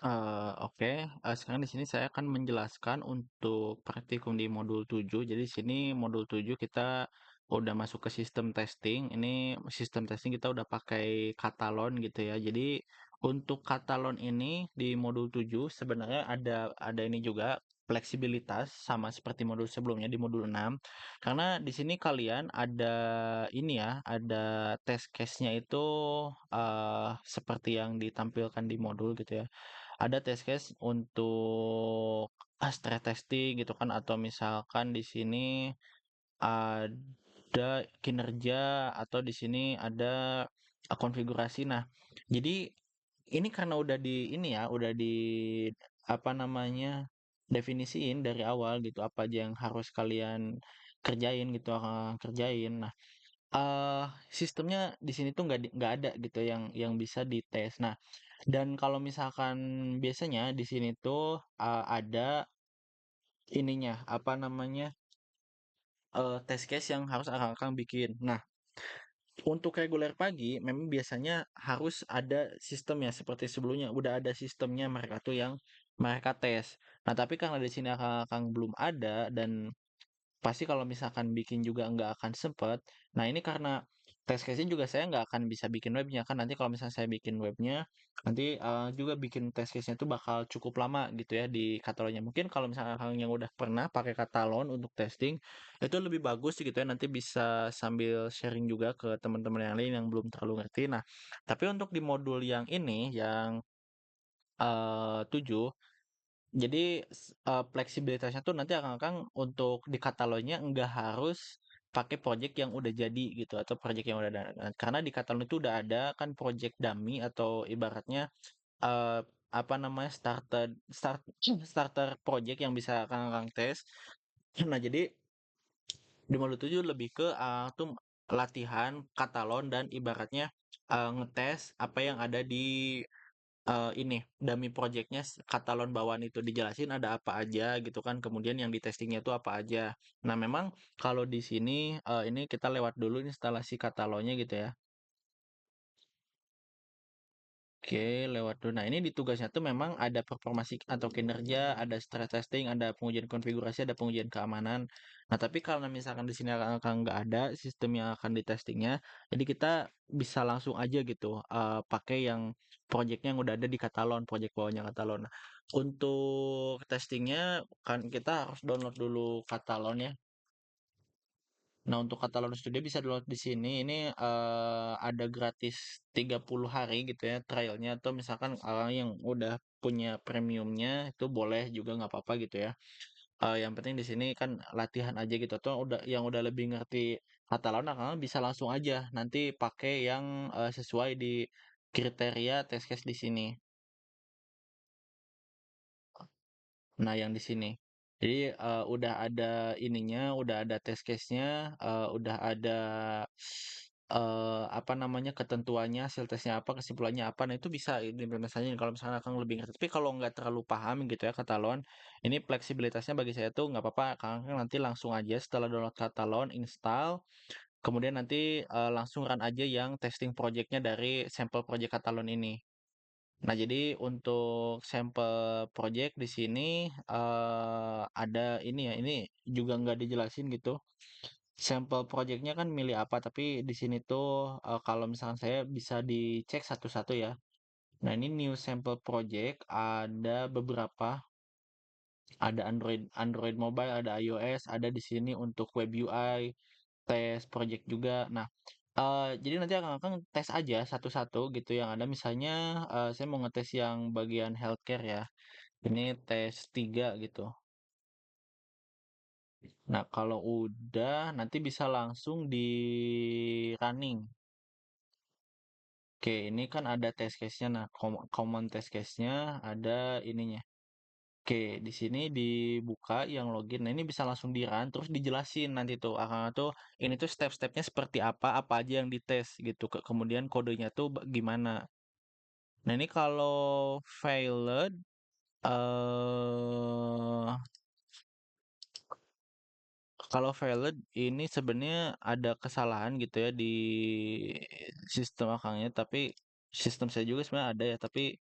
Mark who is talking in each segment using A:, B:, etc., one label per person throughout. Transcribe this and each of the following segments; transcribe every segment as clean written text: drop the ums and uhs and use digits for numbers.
A: Oke. Sekarang di sini saya akan menjelaskan untuk praktikum di modul 7. Jadi di sini modul 7 kita udah masuk ke sistem testing. Ini sistem testing kita udah pakai Katalon gitu ya. Jadi untuk Katalon ini di modul 7 sebenarnya ada ini juga fleksibilitas sama seperti modul sebelumnya di modul 6. Karena di sini kalian ada ini ya, ada test case-nya itu seperti yang ditampilkan di modul gitu ya. Ada test case untuk stress testing gitu kan, atau misalkan di sini ada kinerja, atau di sini ada konfigurasi. Nah, jadi ini karena udah di ini ya, udah di apa namanya, definisiin dari awal gitu apa aja yang harus kalian kerjain gitu, kerjain. Nah, sistemnya di sini tuh nggak ada gitu yang bisa dites. Nah, dan kalau misalkan biasanya di sini tuh, ada ininya, apa namanya, test case yang harus akang bikin. Nah, untuk reguler pagi memang biasanya harus ada sistemnya seperti sebelumnya, udah ada sistemnya mereka tuh yang mereka tes. Nah, tapi karena di sini Akang belum ada dan pasti kalau misalkan bikin juga nggak akan sempet. Nah, ini karena test case-nya juga saya nggak akan bisa bikin webnya kan, nanti kalau misalnya saya bikin webnya, nanti juga bikin test case-nya itu bakal cukup lama gitu ya di Katalonnya. Mungkin kalau misalnya Kang yang udah pernah pakai Katalon untuk testing, itu lebih bagus gitu ya, nanti bisa sambil sharing juga ke teman-teman yang lain yang belum terlalu ngerti. Nah, tapi untuk di modul yang ini, yang 7, jadi fleksibilitasnya tuh nanti Akang untuk di katalognya nggak harus pakai project yang udah jadi gitu atau project yang udah ada. Nah, karena di katalog itu udah ada kan project dummy atau ibaratnya eh, apa namanya starter project yang bisa Akang tes. Nah, jadi di modul 7 lebih ke tuh latihan katalog dan ibaratnya ngetes apa yang ada di ini, dummy project-nya katalon bawaan itu dijelasin ada apa aja gitu kan, kemudian yang di testingnya itu apa aja. Nah, memang kalau di sini, ini kita lewat dulu instalasi katalognya gitu ya. Oke, lewat dulu. Nah, ini di tugasnya tuh memang ada performasi atau kinerja, ada stress testing, ada pengujian konfigurasi, ada pengujian keamanan. Nah, tapi kalau misalkan di sini akan nggak ada sistem yang akan di testingnya, jadi kita bisa langsung aja gitu pakai yang projectnya yang udah ada di Katalon, project bawahnya Katalon. Nah, untuk testingnya kan kita harus download dulu Katalon ya. Nah, untuk Catalan Studio bisa download di sini. Ini ada gratis 30 hari gitu ya trialnya, atau misalkan orang yang udah punya premiumnya itu boleh juga nggak apa-apa gitu ya. Yang penting di sini kan latihan aja gitu, atau udah lebih ngerti Catalan, nah kalian bisa langsung aja nanti pakai yang sesuai di kriteria test case di sini. Nah, yang di sini. Jadi, udah ada ininya, udah ada test case-nya, udah ada, apa namanya, ketentuannya, hasil tesnya apa, kesimpulannya apa. Nah, itu bisa diimplementasiin kalau misalnya Kakak lebih ngerti. Tapi kalau nggak terlalu paham gitu ya Katalon, ini fleksibilitasnya bagi saya tuh nggak apa-apa, Kakak nanti langsung aja setelah download Katalon, install, kemudian nanti, langsung run aja yang testing project-nya dari sampel project Katalon ini. Nah, jadi untuk sampel project di sini ada ini ya, ini juga nggak dijelasin gitu. Sampel projectnya kan milih apa, tapi di sini tuh kalau misalkan saya bisa dicek satu-satu ya. Nah, ini new sample project ada beberapa, ada Android mobile, ada iOS, ada di sini untuk web UI, tes project juga. Nah, jadi nanti Akang tes aja satu-satu gitu yang ada, misalnya, saya mau ngetes yang bagian healthcare ya, ini tes 3 gitu. Nah, kalau udah nanti bisa langsung di-running. Oke, ini kan ada test case-nya. Nah, common test case-nya ada ininya. Oke, di sini dibuka yang login. Nah, ini bisa langsung di-run, terus dijelasin nanti tuh, tuh ini tuh step-stepnya seperti apa aja yang dites gitu. Kemudian kodenya tuh gimana. Nah, ini eh kalau failed ini sebenarnya ada kesalahan gitu ya di sistem akangnya, tapi sistem saya juga sebenarnya ada ya, tapi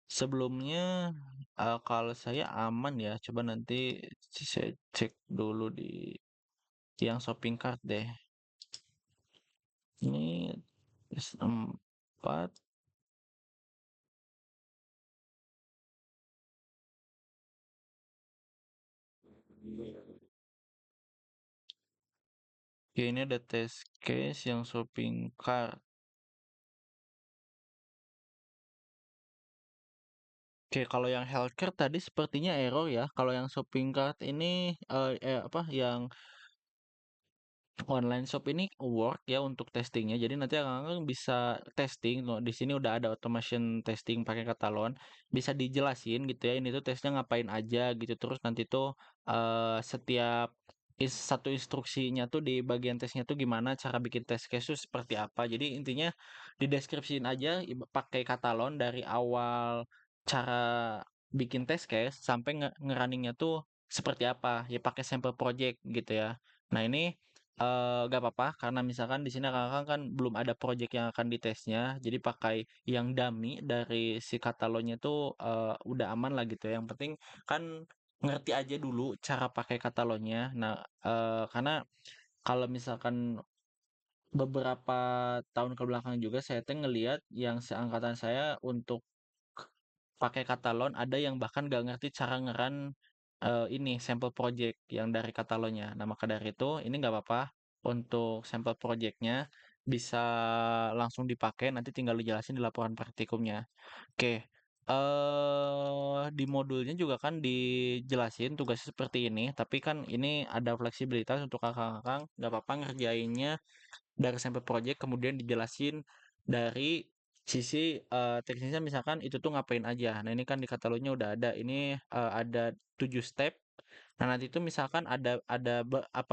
A: Sebelumnya, kalau saya aman ya, coba nanti saya cek dulu di yang shopping cart deh. Ini S4, oke ini ada test case yang shopping cart. Oke, kalau yang healthcare tadi sepertinya error ya. Kalau yang shopping cart ini, apa, yang online shop ini work ya untuk testingnya. Jadi nanti Kakak bisa testing loh. Di sini udah ada automation testing pakai Katalon. Bisa dijelasin gitu ya. Ini tuh tesnya ngapain aja gitu. Terus nanti tuh setiap satu instruksinya tuh di bagian tesnya tuh gimana cara bikin test case tuh seperti apa. Jadi intinya di deskripsiin aja pakai Katalon dari awal cara bikin test case sampai ngerunningnya tuh seperti apa. Ya pakai sample project gitu ya. Nah ini nggak apa-apa karena misalkan di sini Kakak kan belum ada project yang akan ditesnya, jadi pakai yang dummy dari si Katalonnya itu, udah aman lah gitu ya, yang penting kan ngerti aja dulu cara pakai Katalonnya. Nah, karena kalau misalkan beberapa tahun ke belakang juga saya tuh ngelihat yang seangkatan saya untuk pakai Katalon, ada yang bahkan nggak ngerti cara ini sampel project yang dari Katalonnya. Nah, maka dari itu ini nggak apa-apa untuk sampel projectnya bisa langsung dipakai, nanti tinggal dijelasin di laporan praktikumnya. Oke, di modulnya juga kan dijelasin tugasnya seperti ini, tapi kan ini ada fleksibilitas untuk kakak-kakak, nggak apa-apa ngerjainnya dari sampel project kemudian dijelasin dari sisi teknisnya misalkan itu tuh ngapain aja. Nah, ini kan di katalognya udah ada. Ini ada 7 step. Nah, nanti itu misalkan ada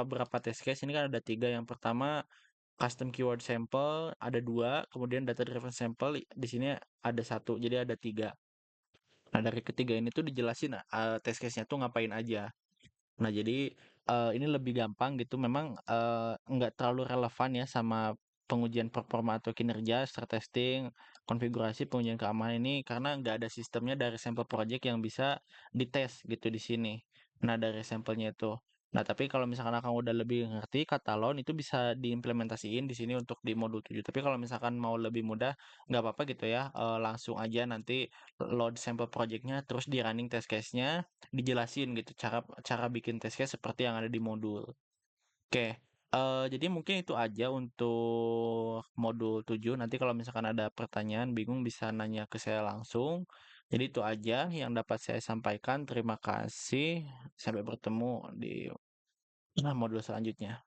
A: berapa test case. Ini kan ada tiga. Yang pertama custom keyword sample ada dua, kemudian data driven sample di sini ada satu. Jadi ada tiga. Nah, dari ketiga ini tuh dijelasin test case-nya tuh ngapain aja. Nah, jadi, ini lebih gampang gitu memang, nggak terlalu relevan ya sama pengujian performa atau kinerja, stress testing, konfigurasi, pengujian keamanan ini karena nggak ada sistemnya dari sampel project yang bisa dites gitu di sini. Nah, dari sampelnya itu. Nah, tapi kalau misalkan Kakak udah lebih ngerti katalog itu bisa diimplementasiin di sini untuk di modul 7. Tapi kalau misalkan mau lebih mudah, nggak apa-apa gitu ya, langsung aja nanti load sampel project-nya terus di running test case-nya dijelasin gitu cara cara bikin test case seperti yang ada di modul. Oke, jadi mungkin itu aja untuk modul 7. Nanti kalau misalkan ada pertanyaan, bingung bisa nanya ke saya langsung. Jadi itu aja yang dapat saya sampaikan. Terima kasih. Sampai bertemu di modul selanjutnya.